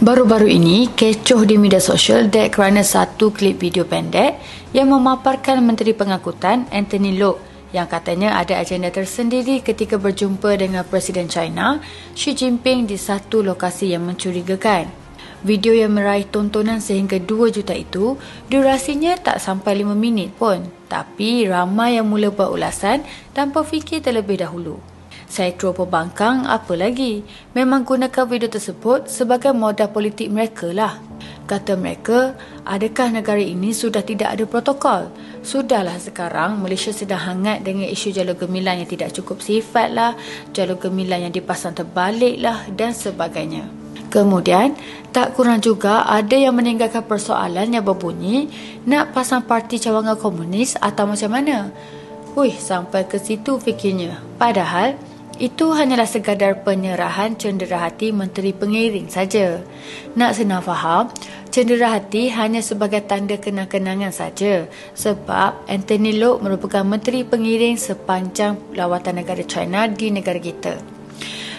Baru-baru ini, kecoh di media sosial dek kerana satu klip video pendek yang memaparkan Menteri Pengangkutan Anthony Loke yang katanya ada agenda tersendiri ketika berjumpa dengan Presiden China Xi Jinping di satu lokasi yang mencurigakan. Video yang meraih tontonan sehingga 2 juta itu, durasinya tak sampai 5 minit pun. Tapi ramai yang mula buat ulasan dan berfikir terlebih dahulu. Setro pembangkang apa lagi? Memang gunakan video tersebut sebagai modal politik mereka lah. Kata mereka, adakah negara ini sudah tidak ada protokol? Sudahlah sekarang Malaysia sedang hangat dengan isu jalur gemilang yang tidak cukup sifat lah, jalur gemilang yang dipasang terbalik lah dan sebagainya. Kemudian, tak kurang juga ada yang meninggalkan persoalan yang berbunyi nak pasang parti cawangan komunis atau macam mana. Sampai ke situ fikirnya. Padahal, itu hanyalah sekadar penyerahan cenderahati Menteri Pengiring saja. Nak senang faham, cenderahati hanya sebagai tanda kenang-kenangan saja sebab Anthony Loke merupakan Menteri Pengiring sepanjang lawatan negara China di negara kita.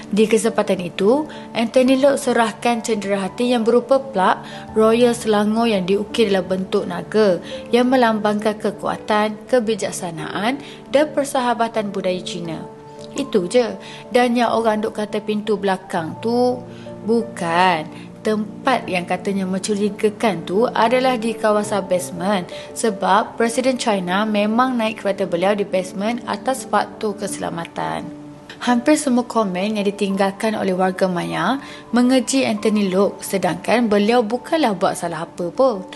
Di kesempatan itu, Anthony Loke serahkan cenderahati yang berupa plak Royal Selangor yang diukir dalam bentuk naga yang melambangkan kekuatan, kebijaksanaan dan persahabatan budaya Cina. Itu je. Dan yang orang duk kata pintu belakang tu, bukan. Tempat yang katanya mencurigakan tu adalah di kawasan basement sebab Presiden China memang naik kereta beliau di basement atas faktor keselamatan. Hampir semua komen yang ditinggalkan oleh warga maya mengeji Anthony Loke sedangkan beliau bukanlah buat salah apa pun.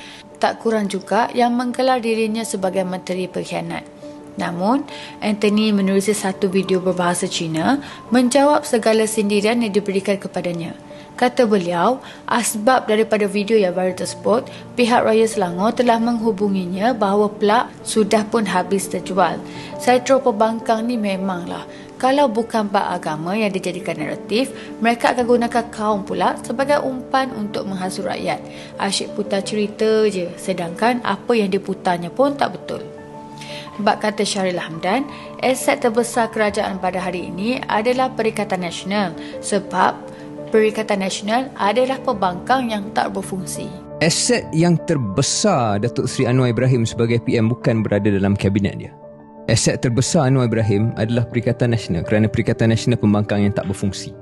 Tak kurang juga yang menggelar dirinya sebagai menteri pengkhianat. Namun, Anthony menerusi satu video berbahasa Cina menjawab segala sindiran yang diberikan kepadanya. Kata beliau, asbab daripada video yang baru tersebut, pihak Raya Selangor telah menghubunginya bahawa plak sudah pun habis terjual. Setro pembangkang ni memanglah, kalau bukan bab agama yang dijadikan naratif, mereka akan gunakan kaum pula sebagai umpan untuk menghasut rakyat. Asyik putar cerita je, sedangkan apa yang diputarnya pun tak betul. Bak kata Syahril Hamdan, aset terbesar kerajaan pada hari ini adalah Perikatan Nasional sebab Perikatan Nasional adalah pembangkang yang tak berfungsi. Aset yang terbesar Datuk Seri Anwar Ibrahim sebagai PM bukan berada dalam kabinet dia. Aset terbesar Anwar Ibrahim adalah Perikatan Nasional kerana Perikatan Nasional pembangkang yang tak berfungsi.